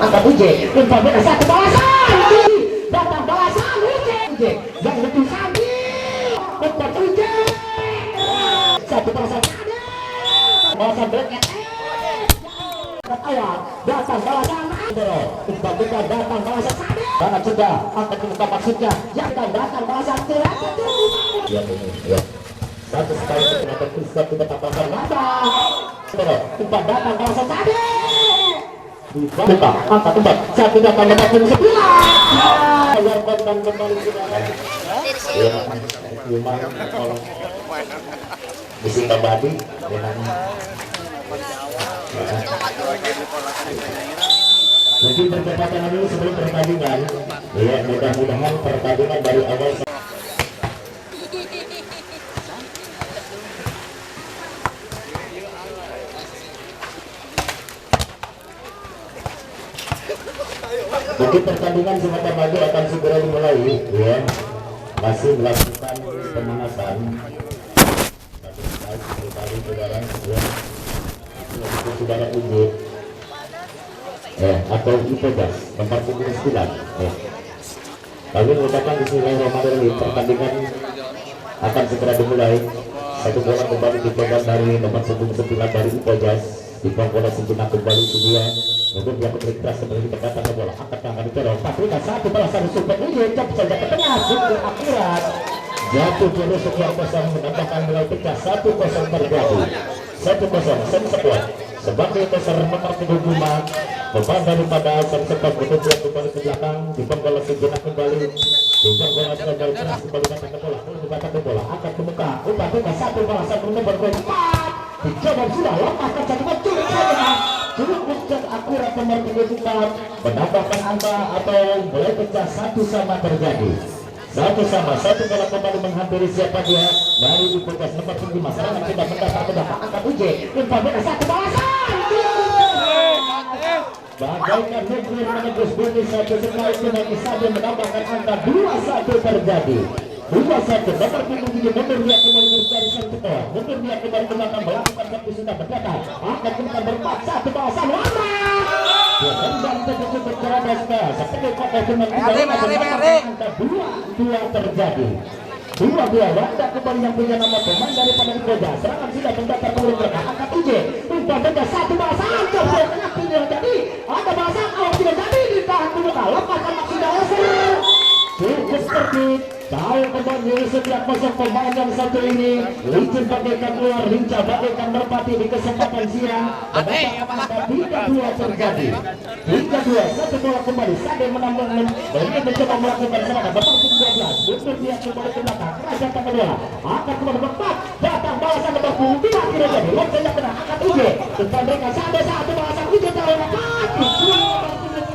angkat UJ umpan beda satu balasan datang balasan UJ yang lebih sambil umpan UJ satu balasan balasan bereket awal datang balasan umpan beda datang balasan sangat sudah angkat ke muka maksudnya yang datang balasan tidak ya satu sekali ternyata bisa kita tambahkan umpan datang balasan tadi buka angkat umpan satu datang lepas sebelah agar korban kembali ya cuma kalau bising kembali mungkin percepatan dulu sebelum pertandingan ya mudah-mudahan pertandingan dari awal mungkin pertandingan sebentar lagi akan segera dimulai ya masih melakukan pemanasan satu kali saudara ya itu saudara uji atau IPJAS nomor 9 kami mengucapkan bismillahirrahmanirrahim pertandingan akan segera dimulai satu bola kembali dicoba dari nomor 9 dari IPJAS di bola sejenak kembali kedua untuk dia bergerak seperti berkata ke bola angkat tangan didorong pastikan satu balasan super uji jump saja ke tengah super akurat jatuh dulu sekian kosong menambahkan nilai pecah 1-0 terjadi 1-0 Sen Sekuat sebagai besar nomor 75 beban daripada Sen Sekuat bertujuan kembali ke belakang di bola sejenak kembali di bola kembali keras kembali datang ke bola datang ke bola angkat ke muka umpan beda satu balasan nomor 24 dicoba sudah lepaskan satu cukup saja cukup akurat nomor 34 menambahkan angka atau mulai pecah 1-1 terjadi 1-1 satu bola kembali menghampiri siapa dia dari IPJAS nomor 5 serangan sudah mendapat ke belakang angkat UJ umpan beda satu balasan bagaikan nuklir menembus bumi satu sekali dengan Isabel menambahkan angka 2-1 terjadi 2-1 nomor 7 mundur dia kembali dari Sen Sekuat mundur dia kembali ke belakang melakukan satu sudah berdatar akan kembali berempat satu balasan lama dan tertutup bercerdas seperti kota cuma angka 2-2 terjadi 2-2 Wanda kembali yang punya nama pemain daripada IPJAS serangan sudah mendatar turun belakang angkat UJ umpan beda satu balasan coba tengah tidak jadi ada balasan awal tidak jadi ditahan dulu lepaskan maksudnya over cukup tertib tahu kembali setiap kosong pemain yang satu ini licin bagaikan ular lincah bagaikan merpati di kesempatan siang angka 3-2 terjadi 3-2 satu bola kembali sampai menambahkan dari mencoba melakukan serangan betul 12 mundur dia kembali ke belakang kerajaan kedua akan kembali berempat datang balasan nomor 2 tidak jadi lom saja kena angkat UJ depan mereka sampai satu balasan UJ tahu mati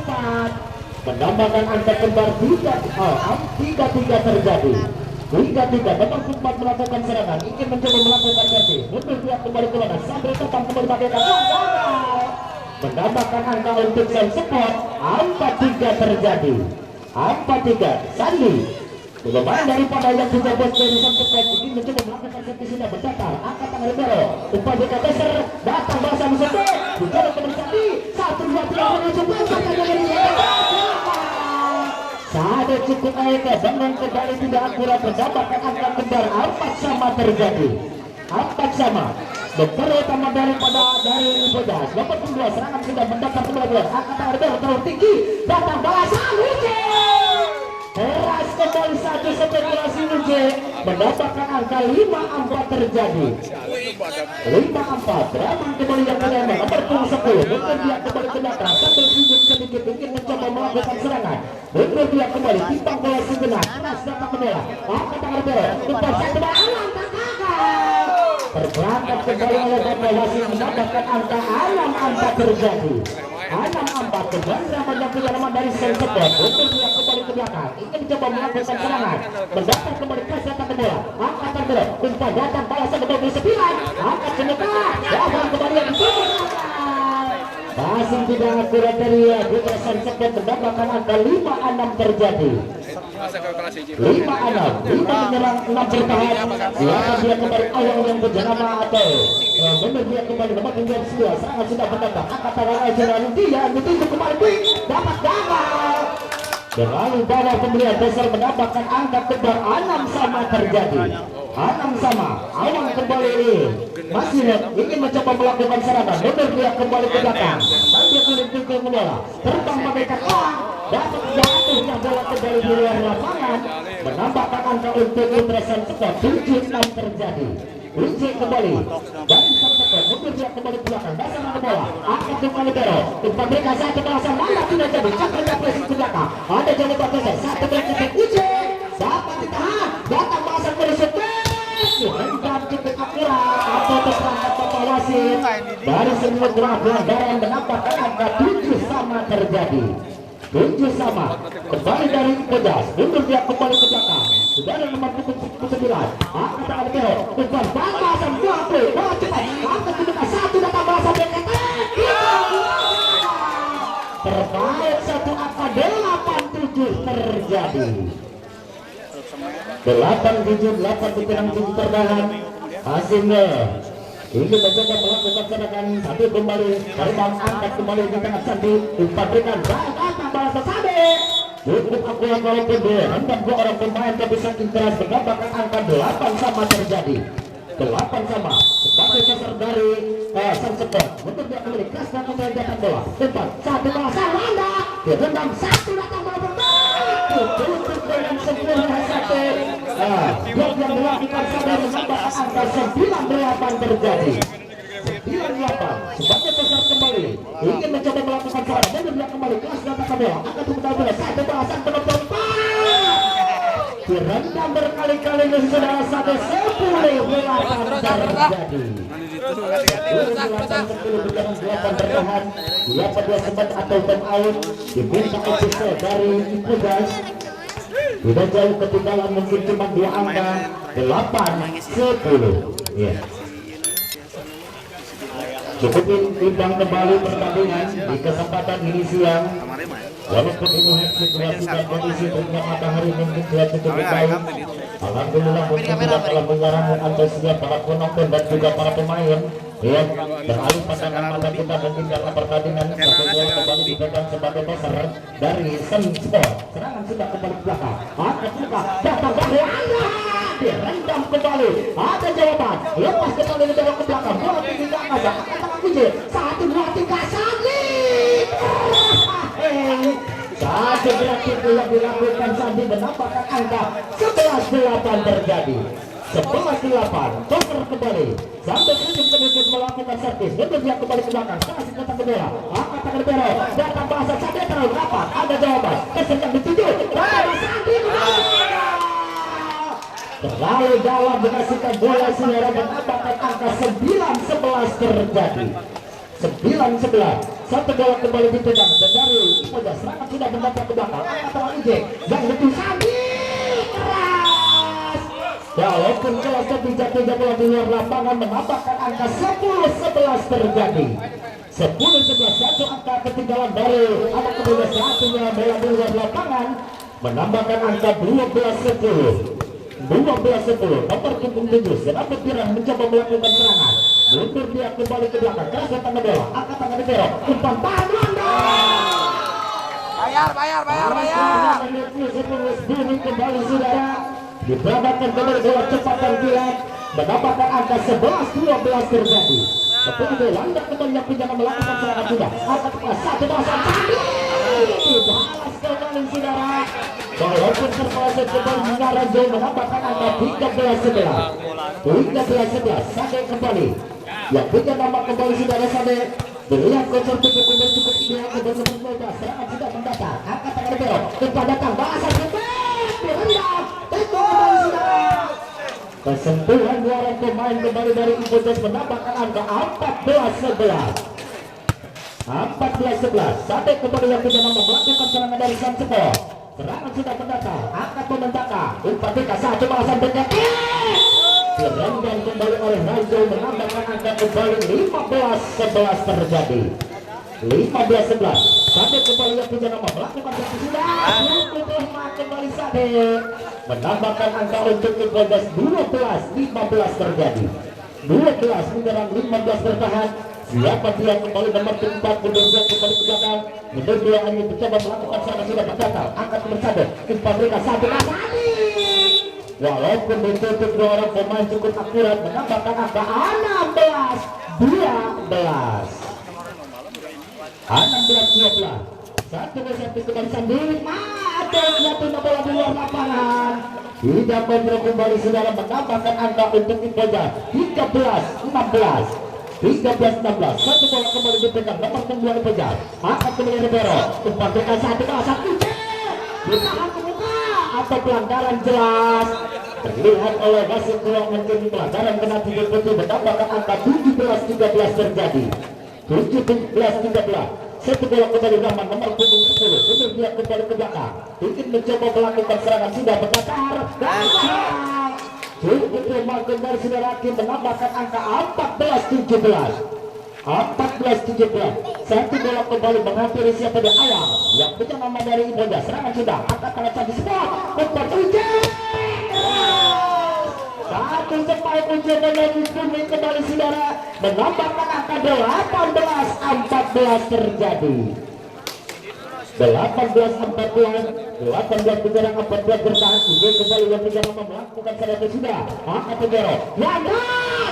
4 menambahkan angka kembar 3-3 terjadi 3-3 memang Sukmat melakukan serangan ingin mencoba melakukan versi mundur dia kembali ke belakang sambil tetap kembali bagaikan menambahkan angka untuk Sen Sekuat 4-3 terjadi 4-3 Sandi pemain daripada yang sudah bos dari Sen Sekuat ingin mencoba melakukan versi sudah berdatar angkat tangan libero umpan beda besar datang balasan Sekuat dicoba kembali Sandi 1-2 menuju besar ada cukup air dengan kembali tidak akurat mendapatkan angka kembar 4-sama terjadi 4-sama dokter utama daripada dari IPJAS nomor 2 serangan sudah mendapat kembali angka terlalu tinggi datang balasan UJ keras kembali satu spekulasi UJ mendapatkan angka 5-4 terjadi 5-4 Ramang kembali yang kedua nomor 10 mungkin dia kembali ke belakang sambil sujud sedikit ingin mencoba melakukan serangan mundur dia kembali timbang bola sejenak keras datang ke bola angkat tangan bola umpan satu alam tak terberangkat kembali oleh Bawaslu mendapatkan angka 6-4 terjadi 6-4 kembali Ramang yang punya nama dari Sen Sekuat mundur dia kembali ke belakang ingin mencoba melakukan serangan mendapat kembali keras datang ke bola angkat tangan bola umpan datang balasan nomor 9 angkat ke depan datang kembali yang masih tidak akurat dari Sen Sekuat mendapatkan angka 5-6 terjadi 5-6 menyerang 6 bertahan silakan dia kembali awal yang berjenama atau benar dia kembali nomor 2 serangan sudah mendatang angkat tangan aja dia dituju kembali Berlalu bawah pembelian dasar mendapatkan angka kembar 6 sama terjadi. 6 sama. Awang kembali masih ingin mencoba melakukan serangan. Mundur dia kembali ke belakang. Sambil keliling bola. Terbang bagaikan elang. Dapat jatuhnya bola kembali di luar lapangan. Menambahkan angka untuk Indresan Sport. 7-6 terjadi. Kunci kembali dari Sansepo, mundur dia kembali ke belakang. Dasar ada bola. Angkat kembali Bero. Fabrika satu belasan malah tidak jadi. Cakrnya pressing ke belakang. Ada jalan batasan. Satu belakang kunci. Dapat ditahan. Datang bahasa Malaysia. Hendak cukup akurat atau terperangkap Bapak Wasit dari semua gerak pelanggaran mendapatkan angka 7 sama terjadi. 7 sama kembali dari Pedas, mundur dia kembali ke belakang. Sudah ada nomor 9 angkat tangan Bero, umpan balasan bola cepat angkat ke depan. Satu datang balasan BKT terbaik. Satu angka 8-7 terjadi. 8-7 dipenang 7 terdahan. Hasilnya ingin mencoba melakukan serangan, tapi kembali terbang angkat kembali di tengah Sandi. Dipabrikan datang balasan Sandi. Cukup akurat walaupun dia hendak 2 orang pemain tapi saking keras mendapatkan angka 8 sama terjadi. 8 sama sebagai dasar dari Sansepo. Untuk dia kembali keras dan kembali datang bola. Umpan satu balasan Wanda. Direndam satu datang bola berbalik. Tutup dengan sempurna satu. Yang melakukan sadar menambahkan angka 9-8 terjadi. 9-8 sebagai dasar kembali ingin mencoba melakukan serangan dan dia kembali kelas datang bola akan tunggu bola satu balasan penonton direndam berkali-kali dan saudara sampai 10-8 terjadi. 10 bertahan 8 sempat atau time out diminta official dari Ipugas. Tidak jauh ketinggalan, mungkin cuma 2 angka 8-10. Ya. Cukup imbang kembali pertandingan di kesempatan ini siang. Walaupun ini situasi dan kondisi terlihat matahari mungkin tidak cukup baik. Alhamdulillah mungkin tidak telah menyerang antusias para penonton dan juga para pemain. Ya, beralih pandangan mata kita mungkin karena pertandingan satu gol kembali dipegang sebagai dasar dari Sansport. Serangan sudah kembali ke belakang. Angkat buka, datang dari Anda. Direndam kembali. Ada jawaban. Lepas kembali didorong ke belakang. Bola tinggi ke atas. Angkat tangan kunci. 1, 2, 3, Sandi. Satu gerakan yang dilakukan Sandi mendapatkan angka 11-8 terjadi. 11-8 tuker kembali sampai sedikit sedikit melakukan servis. Untuk dia kembali ke belakang. Kasih datang ke bola. Angkat tangan Bero. Datang bahasa Sandi terlalu rapat. Ada jawaban. Kesenjang dituju. Dari Sandi terlalu dalam menghasilkan bola sehingga mendapatkan angka 9-11 terjadi. 9-11 satu bola kembali dipegang dan dari Ipoja serangan sudah mendapat ke belakang. Angkat tangan Ije yang lebih Sandi keras. Walaupun kelas ketiga bola di luar lapangan menambahkan angka 10-11 terjadi. 10-11 satu angka ketinggalan dari anak kedua satunya bola di luar lapangan menambahkan angka 12-10. 12-10 nomor punggung 7 Senaput Pirang mencoba melakukan serangan. Mundur dia kembali ke belakang. Keras datang ke bola. Angkat tangan Bero. Umpan tahan Wanda. Bayar. Bunyi kembali saudara. Diberangkatkan kembali bola cepat dan kilat. Mendapatkan angka 11-12 terjadi. Kemudian Wanda kembali yang jangan melakukan serangan sudah. Angkat kelas satu balasan Sandi. Balas kembali saudara. Walaupun terpeleset kembali Narajo menambahkan angka 13-11. 13-11 Sade kembali. Yang punya nama kembali saudara Sade. Beliau konservatif kembali cukup ideal kembali berbeda. Serangan sudah mendatang. Angkat tangan Bero. Tempat datang bahasa kembali. Direndam. Tengok kembali saudara. Kesentuhan 2 orang pemain kembali dari Ipojas menambahkan angka 14-11. 14-11 Sade kembali yang punya nama melakukan serangan dari Sansepo. Serangan sudah mendatang. Angkat membentaka. Umpan BK satu balasan BK. Direndam kembali oleh Rajo menambahkan angka kembali 15-11 terjadi. 15-11 Sade kembali yang punya nama melakukan serangan sudah kembali Sade menambahkan angka untuk Ipojas 12-15 terjadi. 12 menyerang 15 bertahan. Siapa dia kembali nomor 4, mundur dia kembali ke belakang. Mundur dia ingin mencoba melakukan serangan sudah berdatar. Angkat bersatu, umpan mereka satu kali. Walaupun ditutup dua orang pemain cukup akurat, menambahkan angka 16-12. 16-12. Satu kembali sambil ada satu bola di luar lapangan. Tidak kontrol kembali saudara, menambahkan angka untuk Ipoja 13-16. 13-16. Satu bola kembali dipegang nomor 9 Ipoja. Angkat kembali Rivero. Umpan mereka satu ditahan ke muka atau pelanggaran jelas. Terlihat oleh wasit ruang mungkin pelanggaran kena 3 putih, menambahkan angka 17-13 terjadi. 17-13. Satu bola kembali Rahman nomor punggung 10. Mundur dia kembali ke belakang. Ingin mencoba melakukan serangan sudah berdatar. Cukup lemah kembali saudara, menambahkan angka 14-17. 14-17. Satu bola kembali menghampiri siapa dia Ayang yang punya nama dari Iboda. Serangan sudah angkat tangan cantik semua. Umpan ujian. Satu semai ujian dan lagi kuning kembali saudara, menambahkan angka 18-14 terjadi. 18-14 menyerang 14 bertahan. Ini kembali yang punya nama melakukan serangan sudah. Angkat Tegero. Wanda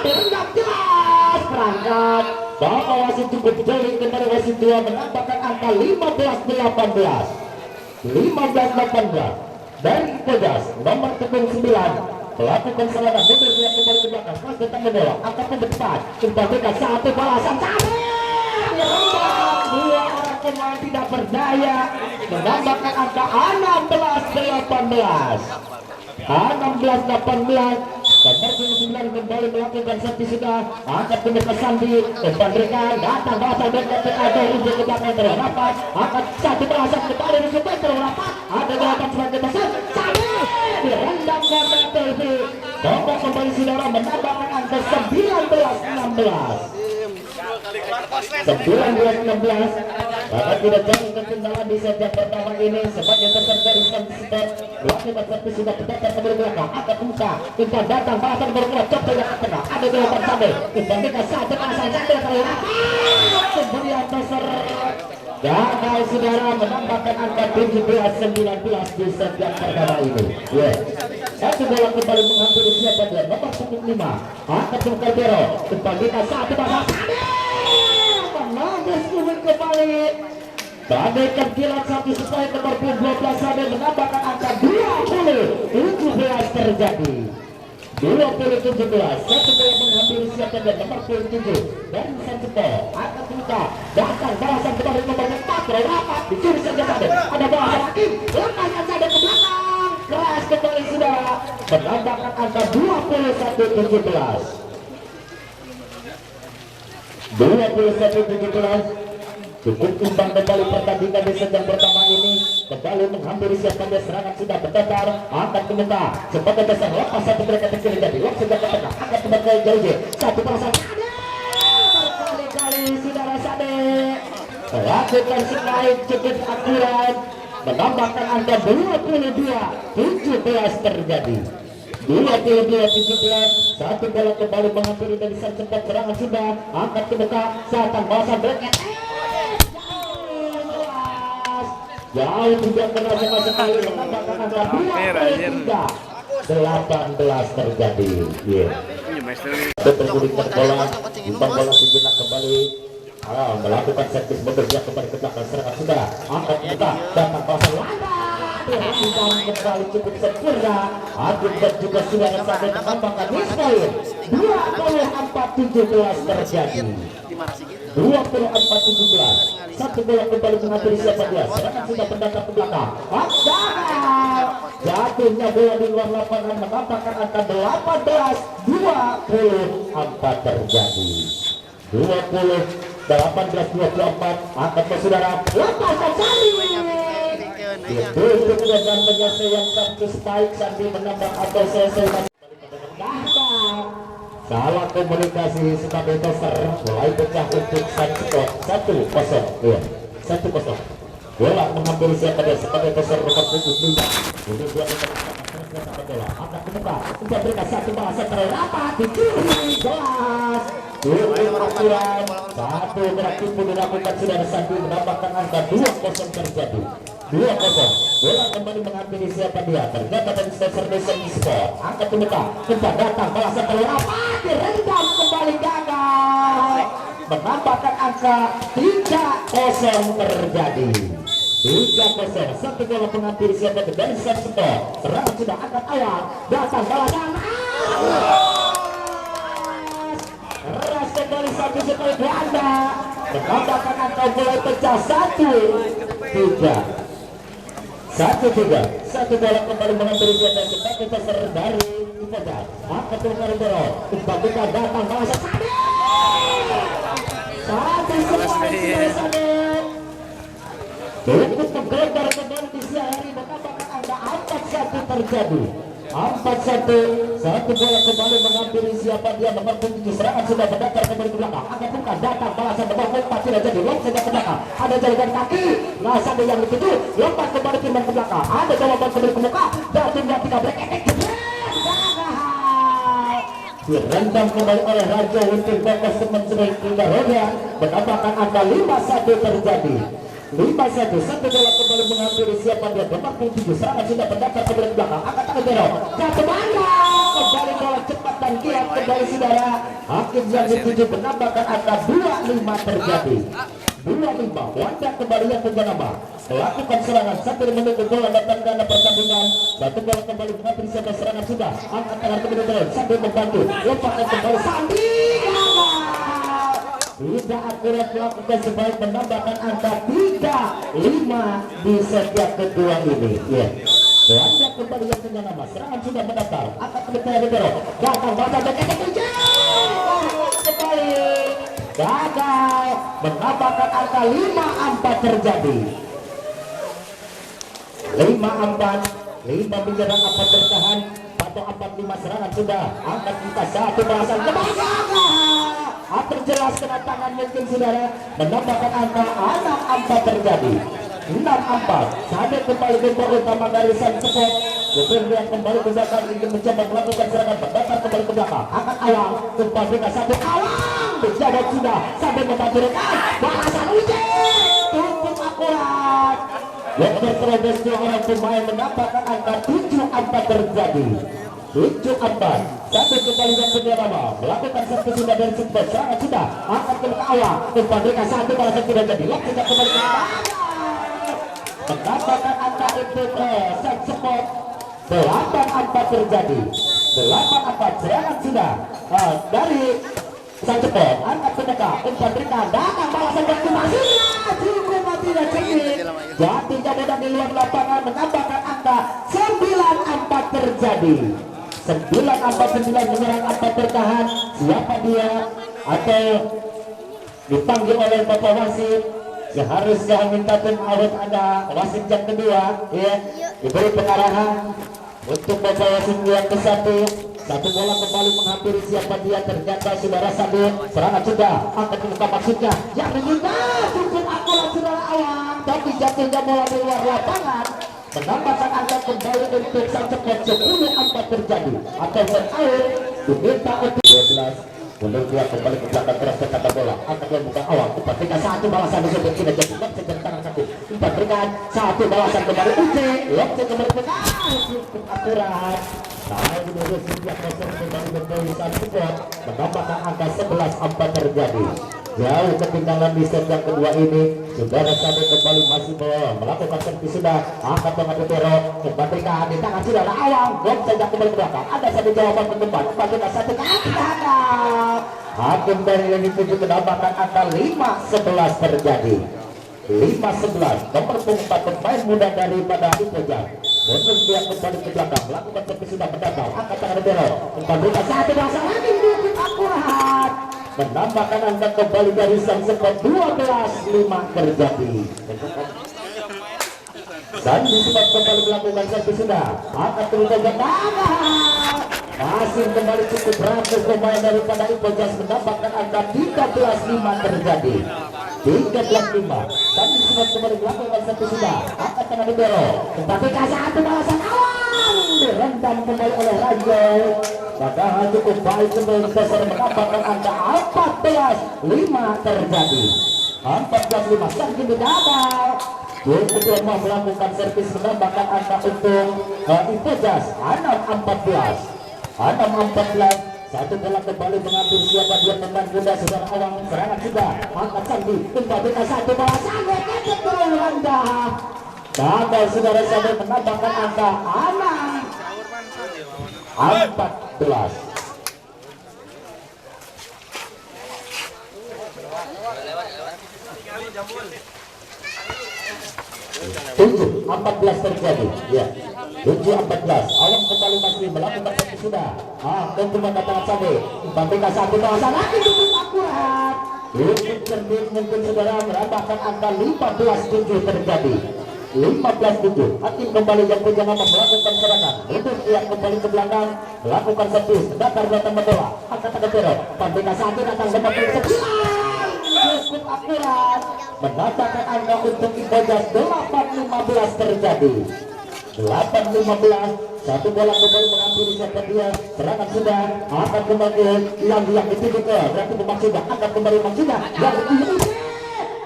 berendam jelas perangkat. Bapak wasit cukup jeli kembali wasit 2 menambahkan angka 15-18. 15-18 dari Podas nomor 9 melakukan serangan. Mundur dia kembali ke belakang. Pas datang bola angkat ke depan. Kembalikan satu balasan sampai dua orang pemain tidak berdaya, menambahkan angka 16-18. 16-18. Nomor 9 kembali melakukan servis sudah. Angkat ke depan Sandi. Umpan mereka datang basah dekat ada untuk ke belakang terlapat. Angkat satu balasan kembali di sebelah terlapat. Ada gerakan sebagai besar. Sandi direndam karena TV. Coba kembali saudara, menambahkan angka 19-16. 19-16. Bahkan tidak jauh ketinggalan di set yang pertama ini. Sebagai peserta riskan step melakukan servis sudah berdatar ke belakang. Angkat muka. Umpan datang balasan berkuat. Coba yang tengah. Ada gerakan Sandi. Umpan mereka satu balasan Sandi terlapat. Kemudian terseret. Gagal saudara, menambahkan angka 17-19 di set yang pertama ini. Satu bola kembali menghampiri siapa dia nomor 5. Angkat ke Caldero. Umpan mereka satu balasan Menangis kuning kembali. Bagaikan kilat satu supaya nomor 12 Sandi menambahkan angka 20-17 terjadi. 20-17. Satu bola menghampiri siapa dia nomor 27 dari Sansepo. Angkat muka datang balasan kembali nomor 4 rapat dicuri saja Sandi. Ada balasan lagi lepaskan Sandi ke belakang. Keras kembali sudah menambahkan angka 21-17. 21-17. Cukup imbang kembali pertandingan di set yang pertama ini. Kembali menghampiri siapa dia, serangan sudah berdatar. Angkat ke muka sebagai dasar lepas satu mereka terkiri jadi lock sudah ke tengah. Angkat ke belakang jauh satu perasaan berkali-kali saudara Sade lakukan slide cukup akurat, menambahkan angka 22-17 terjadi. 22-17. Satu bola kembali menghampiri dari sang cepat serangan sudah. Angkat ke muka Satan balasan bracket. Jauh tidak kena sama sekali, menambahkan angka 23-18 terjadi. Terguling bola, umpan bola sejenak kembali. Melakukan servis mundur dia kembali ke belakang serangan sudah. Angkat ke muka datang balasan Rangkang kembali cukup sempurna. Akibat juga sudah sampai menambahkan mispoin 24-17 terjadi. 24-17. Satu bola kembali mengatur siapa dia. Serangan sudah berdatang ke belakang. Jatuhnya bola di luar lapangan, menambahkan angka 18-24 terjadi. 18-24. Angkat ke saudara. Lepaskan Sandi. Itu kemudian penyelesaian satu spike Sandi menambah atau selesai. Salah komunikasi sebagai toser mulai pecah untuk skor 1-0. 1-0. Bola mengambil siapa dia sebagai toser nomor 7. Untuk dua bola angkat ke muka. Untuk berikan satu balasan terlapat dicuri jelas. Ukuran satu gerak tipu dilakukan sudah sambil mendapatkan angka 2-0 terjadi. 2-0. Bola kembali menghampiri siapa dia? Ternyata dari Stester Nation Sport. Angkat ke muka, cepat datang balasan terlalu direndam kembali gagal. Menambahkan angka 3-0 terjadi. 3-0. Satu bola menghampiri siapa dari Stester Sport. Serangan sudah angkat awal. Datang balasan. Keras kembali satu sekali Belanda. Menambahkan angka mulai pecah 1-3. Satu bola kembali mengambil siapa sebagai pasar dari Ipoja. Angkat ke Kariboro. Kita datang balasan Sade. Satu sekali Sade. Cukup menggelegar kembali di siang hari. Menambahkan angka 4-1 terjadi. 4-1. Satu bola kembali mengambil siapa dia nomor 7. Serangan sudah mendaftar kembali ke belakang. Angkat bukan datang balasan nomor 4 tidak jadi. Lompat saja ke belakang. Ada jalan kaki. Lasan yang dituju. Lompat kembali timbang ke belakang. Ada jawaban kembali ke muka. Dan tinggal 3 break. Direndam kembali oleh Raja untuk bakas teman sering hingga roda. Menambahkan angka 5-1 terjadi. 5-1. Satu bola kembali mengambil siapa dia nomor 7. Serangan sudah mendaftar kembali ke belakang. Angkat tangan Bero. Jatuh bangga. Kembali bola cepat dan kilat kembali saudara. Hakim yang dituju menambahkan angka 2-5 terjadi. 2-5. Wanda kembali yang punya nama melakukan serangan sambil menunggu bola datang ke pertandingan. Satu bola kembali mengambil siapa serangan sudah. Angkat tangan kembali terus sambil membantu. Lompatkan kembali Sandi. Tidak akurat melakukan sebaik menambahkan angka 3-5 di setiap kedua ini. Ya. Belanda kembali yang punya nama. Serangan sudah mendaftar. Angkat kembali Ribero. Datang baca dekat tujuh. Kembali. Gagal. Menambahkan angka 5-4 terjadi. 5-4. 5 menyerang 4 bertahan. Atau 4-5 serangan sudah. Angkat kita satu balasan. Kembali gagal. Terjelas kedatangan mungkin saudara menambahkan angka 6-4 terjadi. 6-4. Sampai kembali gembok utama dari Sang Sport. Kemudian kembali ke belakang ingin mencoba melakukan serangan berdasar kembali ke belakang. Angkat awal kembali ke satu awal. Menjawab sudah sampai membantu rekan. Balasan uji cukup akurat. Yang terterobos dua orang pemain menambahkan angka 7-4 terjadi. 7-4. Satu kembali yang punya nama melakukan satu sudah dari Sport. Serangan sudah angkat ke awal kembali ke satu balasan tidak jadi. Lok tidak kembali ke mendapatkan angka itu Sang Sport. 8-4 terjadi. 8-4 serangan sudah dari Sang Sport. Angkat ke dekat memberikan datang balasan waktu masih cukup tidak cerdik. Jatinya mudah di luar lapangan menambahkan angka 9-4 terjadi. 9-4 menyerang 4 bertahan. Siapa dia atau dipanggil oleh Bapak Wasit? Seharusnya minta tim awet ada wasit yang kedua, ya, diberi pengarahan untuk Bapak Wasit yang ke-1. Satu bola kembali menghampiri siapa dia, ternyata saudara Sabit. Serangan sudah angkat ke muka maksudnya yang menyudah cukup akurat saudara awang, tapi jatuhnya bola di luar lapangan. Menambahkan angka kembali untuk Sang Sport. 10-4 terjadi atau terakhir diminta untuk 12. Mundur dia kembali ke belakang keras ke kata bola. Angkat yang bukan awal. Empat berikan satu balasan disebut tidak jadi. Lok sejak tangan satu. Empat berikan satu balasan kembali Uce. Lok kembali cukup akurat. Nah, menurut setiap kosong kembali berkali Sang Sport. Menambahkan angka 11-4 terjadi. Jauh ketinggalan di set yang kedua ini. Saudara Sabit kembali masih melakukan servis sudah. Angkat dengan Ribero. Kembalikan di tangan saudara awal. Lok sejak kembali ke belakang. Ada satu jawaban ke depan. Bagaimana satu kaki gagal. Hakim dari yang dituju menambahkan angka 5-11 terjadi. 5-11. Nomor 4 pemain muda daripada Ipoja. Bonus dia kembali ke belakang. Melakukan servis sudah mendatar. Angkat tangan Ribero. Kembalikan satu balasan lagi cukup akurat. Menambahkan angka kembali dari Sang Sport. 12-5 terjadi. Sandi Sport kembali melakukan servis sudah. Angkat terus ke belakang. Masih kembali cukup ratus pemain daripada Ipoja mendapatkan angka 13-5 terjadi. 13-5. Sandi Sport kembali melakukan servis sudah. Angkat tangan Ribero. Tetapi kasih satu balasan awal. Direndam kembali oleh Raja. padahal cukup baik kembali Cesar mendapatkan angka 14-5 terjadi. 14-5 servis gagal. Kedua melakukan servis menambahkan angka untuk Ipojas 6-14. Satu bola kembali mengambil siapa dia teman muda saudara awang serangan sudah angkat Sandi kembali ke satu bola sampai ke Rwanda. Gagal saudara sampai menambahkan angka 6-14. 7-14 terjadi ya. 7-14 awam kembali masih melakukan satu sudah untuk mendatangkan Sandi kembali ke satu bola lagi cukup akurat. Cukup cerdik mungkin saudara menambahkan angka 15-7 terjadi. 15-7 Hakim kembali yang punya nama melakukan serangan untuk yang kembali ke belakang melakukan servis datar datang bola angkat ke Pero Pandeka Sandi datang seperti cukup akurat menambahkan angka untuk Ipojas 8-15 terjadi. 8-15 satu bola kembali mengambil siapa dia serangan sudah akan kembali yang dituju ke berarti Maksudnya akan kembali Maksudnya yang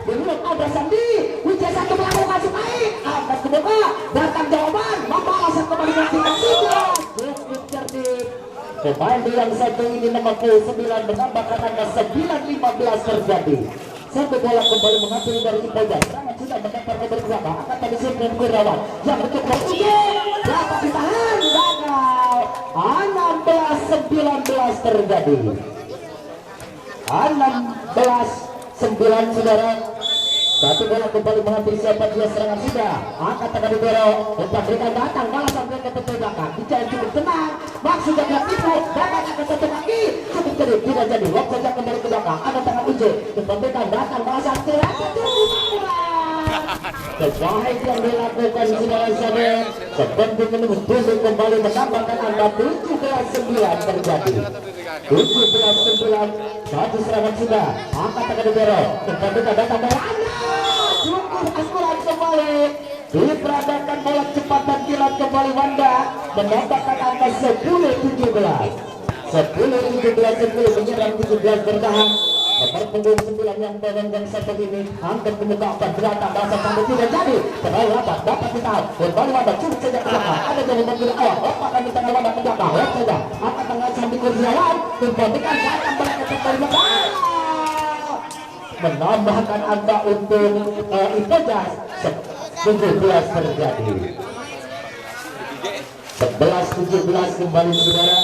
belum ada Sandi Wijaya satu melakukan baik angkat ke muka datang jawaban membalas kembali ke cukup cerdik pemain yang satu ini nomor 9 menambahkan angka 9-15 terjadi. Satu bola kembali mengambil dari Ipojas serangan sudah mendapat nomor berapa akan tadi Sipren Kurawan yang untuk ujung dapat ditahan gagal. 16-19 terjadi. 16-9 saudara. Satu bola kembali mengambil siapa dia serangan sudah angkat tangan Pero umpan berikan datang malah sampai ke tepi belakang bicara cukup tenang Maksudnya tidak tipu datang ke satu kaki cukup jadi tidak jadi waktu saja kembali ke belakang ada tangan Uje umpan berikan datang malah sampai terbaik yang dilakukan saudara-saudara seperti menunggu kembali menambahkan angka 17-9 terjadi. 17-9 satu serangan sudah angkat tangan Pero umpan berikan datang malah cukup akurat kembali diperadakan bola cepat dan kilat kembali Wanda menambahkan angka 10-17 menyerang 17 bertahan nomor punggung 9 yang dan satu ini angkat ke muka berdatang bahasa sampai tidak jadi terlalu lambat dapat ditahan kembali Wanda cukup saja ke belakang ada jadi mobil awal akan di tengah Wanda ke belakang saja akan tengah Sandi Kurniawan kembalikan datang mereka kembali menambahkan angka untuk Ipojas 17 terjadi. 11-17 kembali saudara.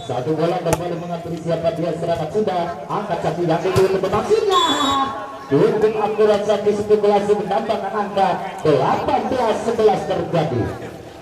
Satu bola kembali mengambil siapa dia serangan sudah angkat satu yang kedua ke maksudnya cukup akurat satu 11 menambahkan angka 18-11 terjadi.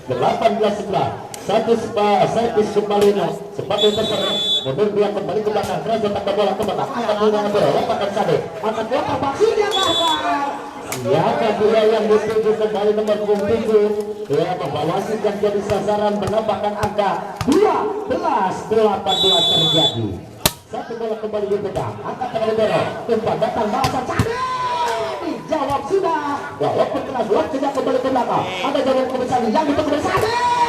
18-11 satu servis kembali sebagai terserah mundur dia kembali ke belakang kerja tanda bola ke belakang angkat dengan bola lepakan Sade angkat bola maksudnya gagal. Siapa dia yang dituju kembali nomor 7 dia membawasikan jadi sasaran menambahkan angka 12-18 terjadi. Satu bola kembali dipegang angkat tangan Pero umpan datang bahasa Sade dijawab sudah walaupun keras luar tidak kembali ke belakang ada jawab kembali yang ditemukan Sade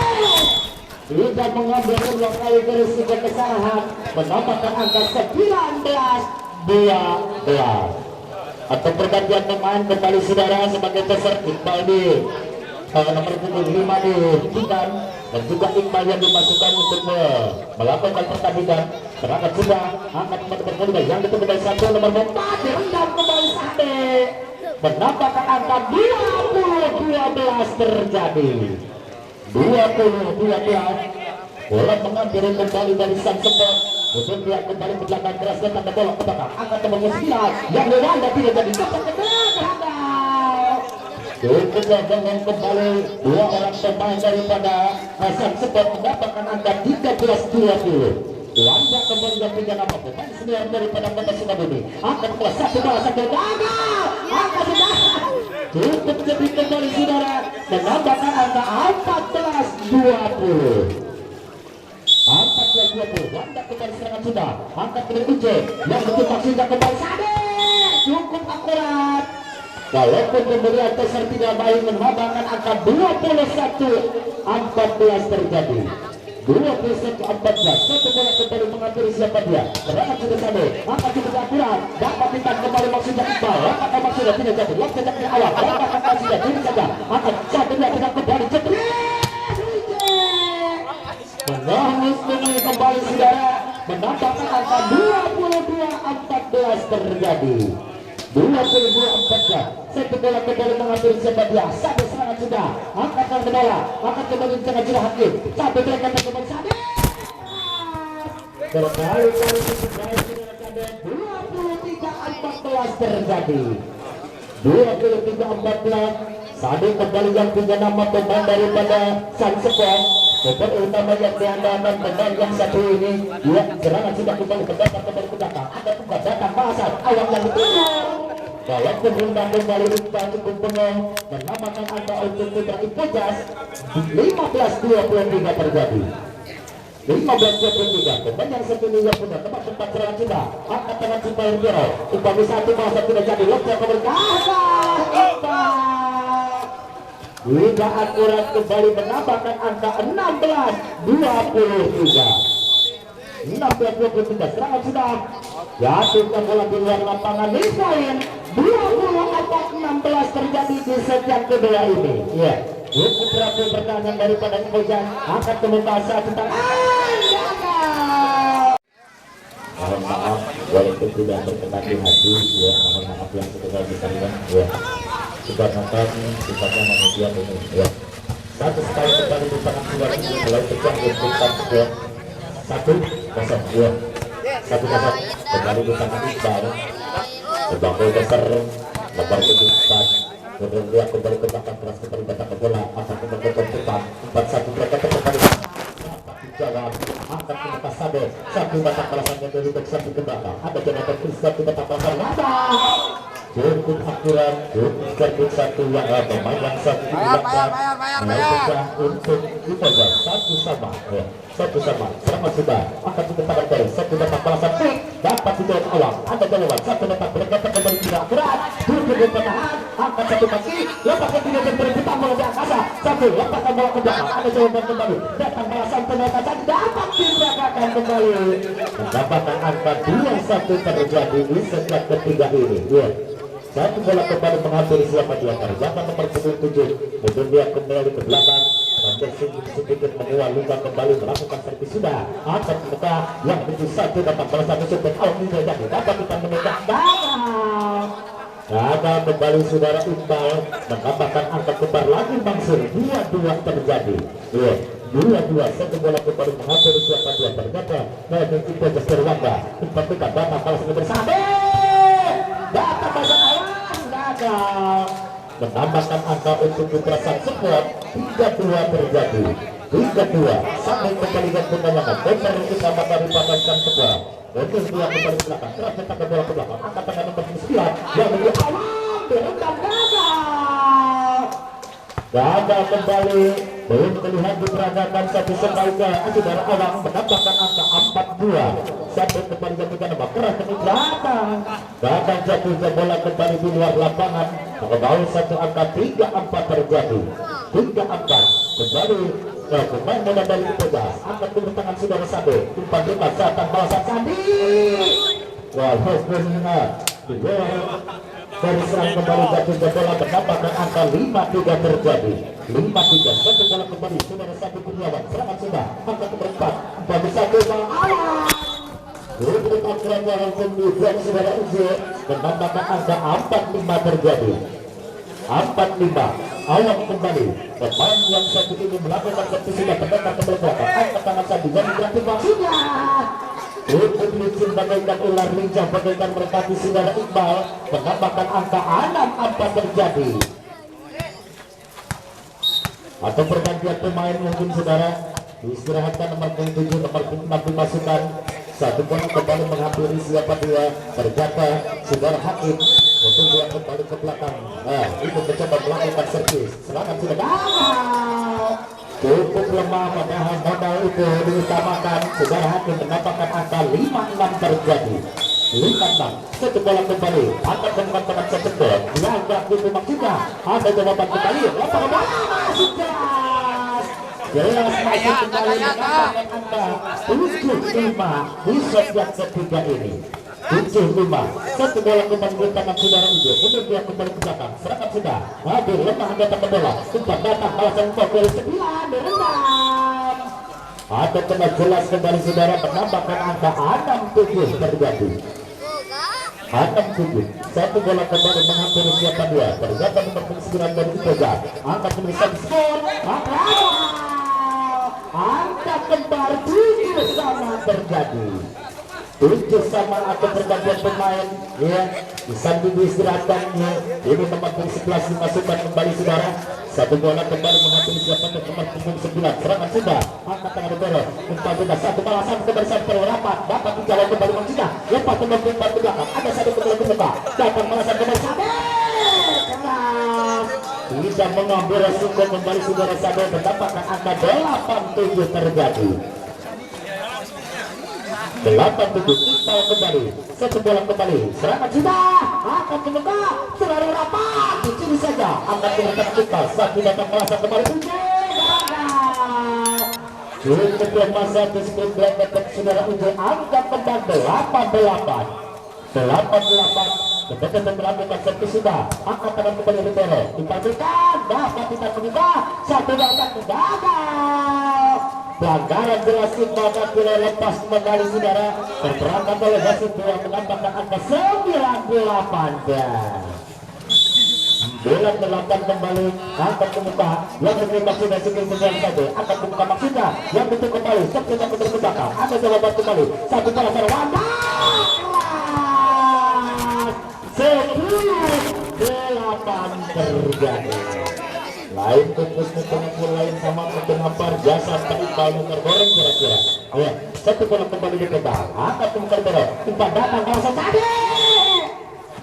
tidak mengambil dua kali berisiko kesalahan menambahkan angka 19-12 atau pergantian pemain kembali saudara sebagai peserta Iqbal di nomor 5 dihentikan dan juga Iqbal yang dimasukkan untuk melakukan pertandingan berangkat sudah angkat kembali yang ditemukan satu nomor 4 direndam kembali Sade menambahkan angka 20-12 terjadi. 20-12 bola mengambil kembali dari sang Sepot untuk dia kembali ke belakang keras dan tanda bola ke belakang angkat nomor 9 yang Lewanda tidak jadi dapat cukup dengan kembali dua orang pemain daripada sang Sepot mendapatkan angka 13-20. Landa kembali dan tidak apa pemain senior daripada Kota Sukabumi angkat kelas satu bola sampai gagal angkat sudah cukup lebih kembali saudara menambahkan angka 14-20. 14-20 Wanda kembali serangan sudah angkat dari Uje yang betul maksudnya kembali Sade cukup akurat walaupun pemberian Tesar tidak baik menambahkan angka 21-14 terjadi. 21-14. Satu bola kembali mengatur siapa dia. Serangan sudah sampai. Angkat cukup akurat. Dapat ditahan kembali maksudnya Iqbal. Apakah maksudnya tidak jadi? Lok sejak di awal. Apakah maksudnya tidak saja? Angkat satunya dengan kembali cedera. Menangis kembali saudara. Menambahkan angka 22-14 terjadi. 22-14. Satu bola kembali mengatur siapa dia. Satu serangan sudah. Angkat ke bola. Angkat kembali tengah jurah Hakim. Satu gerakan kembali Sade. Berkali-kali sebenarnya 23-14 terjadi. 23-14. Sade kembali yang punya nama pemain daripada San Sepong. Pemain utama yang diandalkan pemain yang satu ini. Ya, serangan sudah kembali ke belakang kembali ke belakang. Ada juga datang bahasan awal yang diturun. Dalam pemerintahan kembali Iqbal cukup penuh menambahkan angka untuk Putra Ipojas. 15-23 terjadi. 15-23. Pemain yang satu ini yang punya tempat serangan kita. Angkat tangan Cipai Hero. Upami satu bahasa tidak jadi. Loknya keberkasan Iqbal. Tidak akurat kembali menambahkan angka 16-23. 16-23 serangan sudah jatuhkan bola di luar lapangan di poin 24-16 terjadi di set yang kedua ini. Ya, cukup rapi pertahanan daripada Ipojan. Angkat ke muka saat tentang mohon maaf walaupun tidak berkenan di hati ya, mohon maaf yang sekedar diterima ya, sudah nonton sifatnya manusia ini ya. Satu sekali kembali di tangan sudah mulai pecah untuk ya. 1-0 ya. 1-0 kembali di tangan Iqbal. Sebagai dasar nomor 74. Kemudian dia kembali ke belakang keras kembali datang ke bola. Akan kembali ke depan 4-1 mereka kembali. Jawab angkat ke atas Sade. Satu batang balasannya dari satu ke belakang. Ada Jonathan Chris satu batang balasan. Cukup akurat, cukup servis satu yang pemain yang satu di belakang. Bayar untuk Ipojan satu sama ya. Satu sama, serangan sudah akan kita tangan dari satu datang balasan dapat dijawab awal. Ada jawaban satu datang berkata kembali tidak akurat. Duduk di pertahanan, angkat satu kaki, lepaskan tiga jam berputar bola di angkasa. Satu lepaskan bola ke belakang, ada jawaban kembali. Datang balasan ternyata dapat diberangkatkan kembali. Mendapatkan angka 2-1 terjadi di set ketiga ini. Ya. Satu bola kembali mengatur siapa dia terjadi nomor 7. Kemudian dia kembali ke belakang. Sampai sedikit menguat luka kembali melakukan servis sudah. Angkat muka yang menuju satu dapat balasan super out ini jadi dapat kita menekan gagal kembali saudara Iqbal menambahkan angka kembar lagi Mansur 2-2 terjadi. Ya. 2-2 satu bola kembali mengatur siapa dia terjadi. Nah itu Iqbal Terwanda. Umpan kita datang balasan bersama. Datang balasan awal gagal. Menambahkan angka untuk Putra San Sepong 3-2 terjadi. 3-2 sampai kembali ke kemenangan besar utama daripada San Sepong. Untuk dia kembali ke belakang terus tetap ke bola ke belakang angkat tangan nomor 9 yang menjadi awal berendam gagal kembali belum terlihat diperagakan satu sebaiknya saudara awang menambahkan angka 4-2 sampai kembali jatuhkan nomor keras ke belakang gagal jatuhnya bola kembali di luar lapangan maka satu angka 3-4 terjadi. 3-4 kembali pemain muda dari Ipojas angkat ke tangan saudara Sade umpan depan saat balasan Sandi walaupun dari serang kembali jatuh bola mendapatkan angka 5-3 terjadi. 5-3 satu bola kembali saudara Sandi Kurniawan serangan sudah angkat ke berempat bagi satu bola awal berdekat kerajaan kemudian saudara Uji menambahkan angka 4-5 terjadi. 4-5 awal kembali pemain yang satu ini melakukan servis sudah mendekat ke belakang angkat tangan Sandi yang berarti maksudnya untuk licin bagaikan ular lincah bagaikan merpati saudara Iqbal menambahkan angka 6-4 terjadi. Atau pergantian pemain mungkin saudara diistirahatkan nomor 7 nomor 6 dimasukkan satu bola kembali menghampiri siapa dia terjaga saudara Hakim untuk dia kembali ke belakang. Nah itu mencoba melakukan servis serangan sudah cukup lemah padahal modal itu diutamakan saudara Hakim mendapatkan angka 5-6 terjadi. 5-6 satu bola kembali akan menggunakan satu gol dianggap itu maksudnya ada jawaban kembali lapangan masuk jelas masih kembali menambahkan angka 7-5 di set yang ketiga ini. 7-5, satu bola kembali ke tangan saudara Ujo, mundur dia kembali ke belakang, serangan sudah hadir, lemah datang ke bola, umpan datang, balasan umpan dari 9, direndam atau kena jelas kembali saudara, menambahkan angka 6-7 terjadi. 6-7, satu bola kembali menghampiri siapa dia, ternyata nomor 9 dari Ipoja, angkat menuliskan skor, angka kembar 7 sama terjadi. 7 sama atau pergantian pemain ya, bisa diistirahatkan ya. Ini nomor 11 dimasukkan kembali saudara, satu bola kembali menghampiri siapa nomor 9, serangan sudah, angkat tangan Doro, umpan sudah, satu balasan kembali sampai rapat, dapat dijalan kembali Maksudnya, lepas nomor 4 ke belakang, ada satu kembali ke depan, dapat balasan kembali sampai keras, tidak mengambil resiko kembali saudara sampai mendapatkan angka 8-7 terjadi. 8-7, Iqbal kembali, satu bola kembali, serangan sudah, akan membuka, selalu rapat, di sini saja, akan membuka Iqbal, satu datang balasan kembali, Ujo, kedua masa di sebelum belakang saudara Ujo, angka kembali 8-8, ketika melakukan satu sudah, angkat tangan kembali Ribero, dipanggilkan, dapat kita membuka, satu datang gagal. Pelanggaran jelas Iqbal tidak lepas kembali saudara, terperangkap oleh wasit bola menambahkan angka 98 dan 98 kembali, angkat ke muka yang menerima sudah segini sedang saja, angkat ke muka maksudnya yang bentuk kembali, sepertinya ke belakang, ada jawaban kembali, satu bola terwanda 10-8 terjadi. Lain fokus mumpung lain sama untuk ngapar jasa tak Iqbal tergoreng kira-kira. Ya, satu bola kembali di pedal, angkat umpan terus, umpan datang kawasan tadi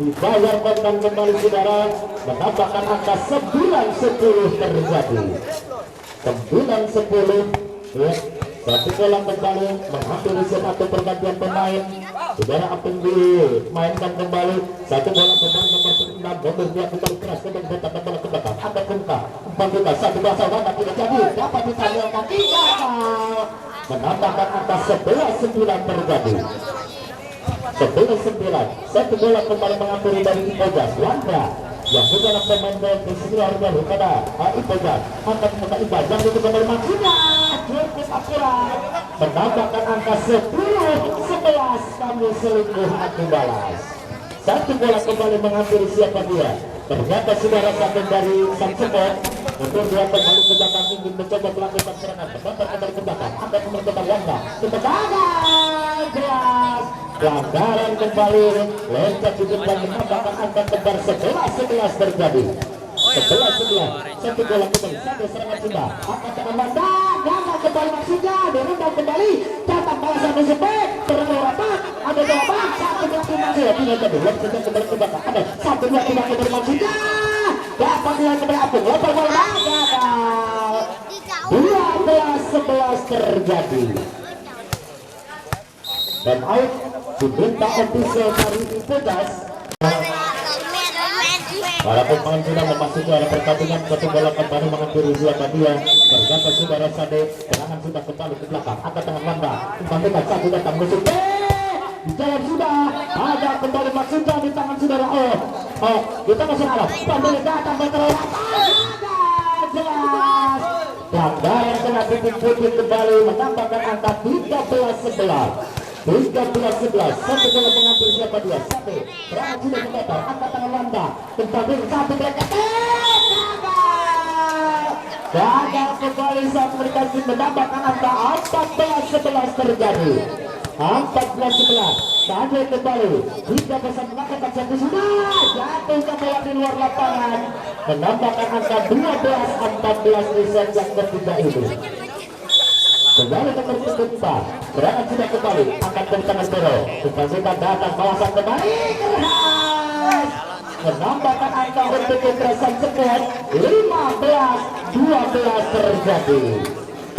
dibayar dan kembali saudara, menambahkan angka 9-10 terjadi. 9-10 ya, satu bola kembali menghampiri satu pergantian pemain saudara, akan dimainkan kembali, satu bola kembali nomor 9, mundur dia kembali keras kembali datang bola ke belakang, angkat umpan, umpan juga satu bola saudara tidak jadi, dapat ditayangkan tidak, menambahkan angka 11-9 terjadi. 11-9, satu bola kembali mengampiri dari Ipoja, Wanda yang bukan pemain dari sini harga kepada Ipoja, angkat muka Iqbal yang itu kembali maksudnya cukup akurat, menambahkan angka 10-11, kami selingkuh aku balas. Satu bola kembali mengampiri siapa dia, ternyata saudara satu dari sang cepot, untuk dia kembali ke belakang ingin mencoba melakukan serangan, mendapat kembali ke belakang, angkat kembali ke Wanda, kita gagal jelas. Pelanggaran kembali, loncat di depan menambahkan angka kembar 11-11 terjadi. 11-11, satu bola kembali, satu serangan sudah, angkat tangan Wanda, gagal kembali maksudnya, direndam kembali, datang balasan disebut, terlalu rapat, ada jawaban, satu lagi masih, tidak jadi, loncat kembali ke belakang, ada satu lagi kembali maksudnya, dapat nilai kembali Apung, lempar bola, gagal. 12-11 terjadi. Dan out diminta official dari Ipojas. Para pemain sudah memasuki area pertandingan, satu bola kembali mengakhiri siapa dia, ternyata saudara Sade, serangan sudah kembali ke belakang, angkat tangan Wanda, umpan dekat satu datang musuh, di jalan sudah, ada kembali maksudnya di tangan saudara di tangan saudara, umpan dekat datang berterus, jelas, pelanggaran kena titik-titik kembali menambahkan angka 13-11. 13-11, satu bola mengambil siapa dia, satu serangan sudah mendatar, angkat tangan Wanda, kembali satu mereka gagal kembali saat mereka menambahkan angka 14-11 terjadi. 14-11, Sade kembali, jika pesan melakukan satu sudah jatuh ke bola di luar lapangan, menambahkan angka 12-14 di set yang ketiga ini. Kembali ke keempat, serangan sudah kembali, akan ke tangan Doro, umpan datang kawasan kembali keras, menambahkan angka untuk kekerasan sekuat 15-12 terjadi.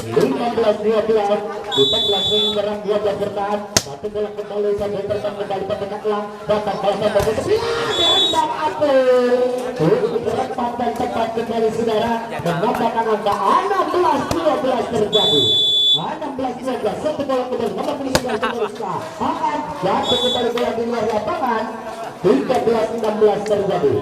15-12 14 menyerang 12 bertahan satu bola kembali sampai terbang kembali pada Naklang datang bola sampai ke dan Apel cepat dan cepat kembali saudara menambahkan angka 16-12 terjadi 16-12 satu bola kembali nomor 19 kembali setelah akan jatuh kembali bola di luar lapangan 13-16 terjadi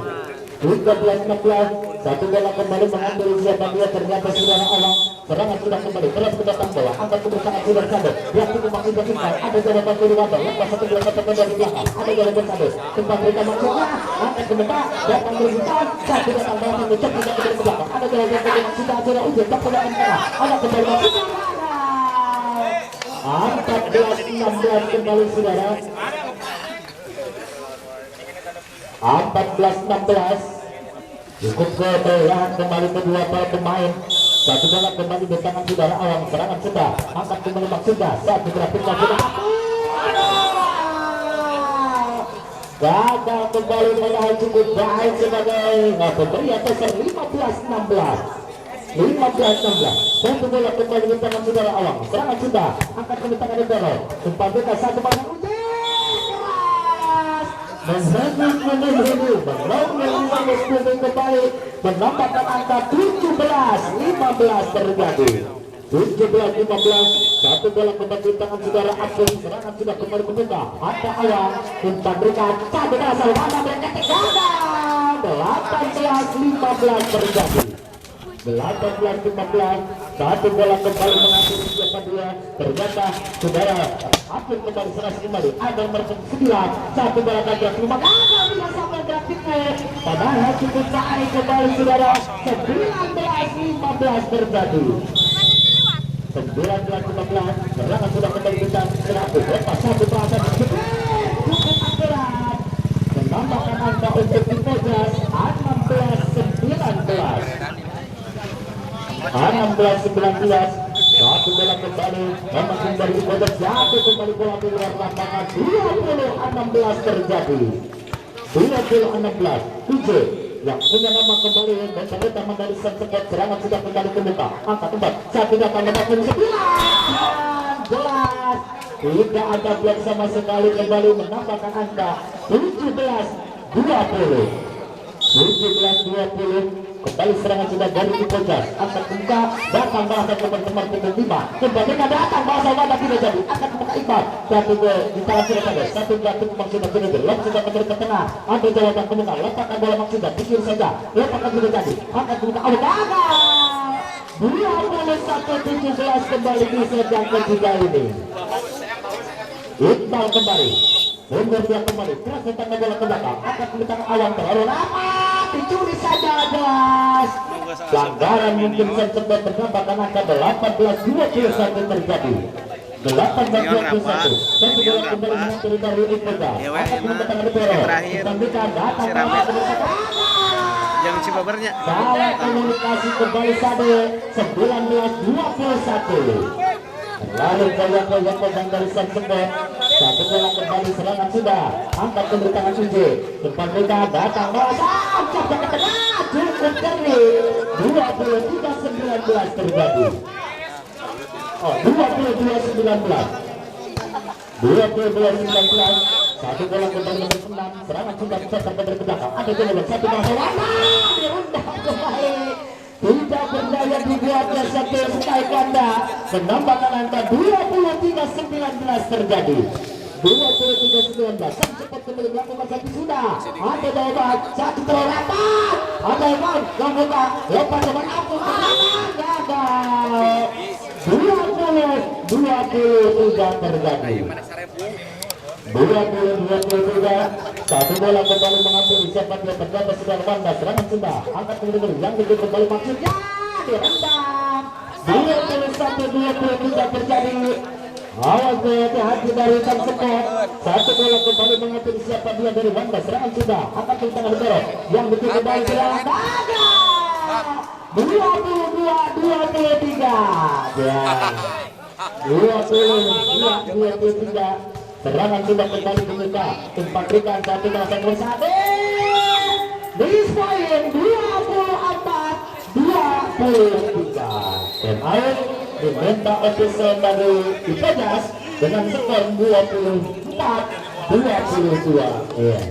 13-16 satu bola kembali mengambil siapa dia ternyata saudara awang serangan sudah kembali terus ke belakang bola angkat kebersamaan sudah sampai yang cukup maksimal ada jalan batu di wabah lepas satu bola satu dari belakang ada jalan bersama tempat mereka maksudnya angkat ke depan datang berhutang satu datang bola mengejar tidak ke belakang ada jalan batu maksudnya sudah ujian tak bola antara ada kembali maksudnya 14-16 kembali saudara 14-16 cukup kebelahan kembali kedua pemain satu bola kembali di tangan saudara awang serangan sudah angkat kembali maksudnya satu grafik sudah gagal kembali menahan cukup baik sebagai pemberi atas 15-16 satu bola kembali di tangan saudara awang serangan sudah angkat kembali tangan saudara umpan bebas satu bola menambahkan angka 17-15 terjadi 17-15 satu bola kembali di tangan saudara Abdul serangan sudah kembali membuka ada awang umpan berikan satu dasar mana berketik gagal 18-15 terjadi 18-15 satu bola kembali mengambil siapa dia ternyata saudara Abdul kembali serang kembali ada nomor 9 satu bola gagal rumah gagal bisa sampai grafiknya padahal cukup baik kembali saudara 19-15 terjadi 19-15 serangan sudah kembali kita seraput lepas satu perasaan cukup akurat menambahkan angka untuk tim Pojas 16-19 satu bola kembali memang dari Pojas jatuh kembali bola di luar lapangan 20-16 terjadi 20-16 7 yang punya nama kembali dan ternyata dari Sepot serangan sudah kembali ke muka angka tempat satu datang lepas 19 tidak ada blok sama sekali kembali menambahkan angka 17-20 kembali serangan sudah dari Pojas angkat muka datang bahasa teman-teman pukul 5 kembali datang bahasa wadah tidak jadi angkat muka Iqbal satu gol di tangan sudah ada satu jatuh maksudnya sudah lep sudah kembali ke tengah ada jawaban ke muka letakkan bola maksudnya pikir saja letakkan sudah jadi angkat muka awal gagal 21-17 kembali di set yang ketiga ini Iqbal kembali mundur dia kembali terus tentang bola ke belakang akan ke awang terlalu lama dicuri saja jelas pelanggaran mungkin sempat berdampak angka 18-21 terjadi 18-21 satu bola kembali mengatur dari Iqbal akan mengatakan terakhir yang cibabernya salah komunikasi kembali Sade 19-21 lalu koyak-koyak pegang dari Sepot satu bola kembali serangan sudah angkat kembali tangan Sunji depan mereka datang angkat ke tengah cukup kering 23-19 terjadi 22-19 satu bola kembali nomor 6 serangan sudah bisa terkembali ke belakang ada jalan satu bahasa warna direndam kembali tidak berdaya dibuatnya satu sekali ganda menambahkan angka 23-19 terjadi 23-19 sang cepat kembali melakukan satu sudah ada jawaban satu terlalu rapat ada yang membuka lepas teman aku gagal 20-23 terjadi 20-23 satu bola kembali mengambil siapa dia terdapat sudah Wanda serangan sudah angkat kembali yang kembali maksudnya direndam 21-23 terjadi awas hati-hati dari Sang Sepot satu bola kembali mengambil siapa dia dari Wanda serangan sudah angkat ke tengah dorong yang kembali serangan gagal 22-23 ya 22-23 serangan sudah kembali ke muka tempat berikan satu dasar bersatu dispoin 24-23 pemain diminta official dari Ipajas dengan skor 24-22. Iya.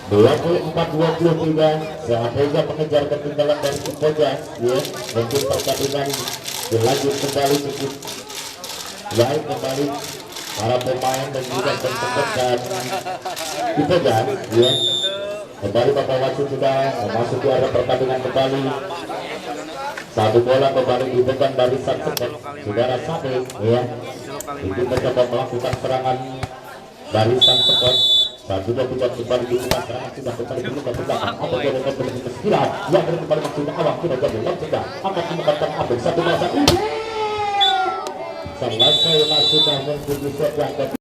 24-23 saat Reza mengejar ketinggalan dari Ipajas, ya, mungkin pertandingan dilanjut kembali cukup baik kembali para pemain dan juga pemain Ipajas, ya. Kembali Bapak Wasit sudah masuk ke arah pertandingan kembali. Satu bola kembali dipegang dari Sang Cepet, saudara Sade, ya. Itu mencoba melakukan serangan dari Sang Cepet. Saat juga tidak kembali dibuka serangan sudah kembali dibuka ke belakang. Apa yang akan terjadi sekiranya yang kembali maksudnya awal sudah jadi sudah akan menemukan Abel satu masa. Selesai sudah menjadi set yang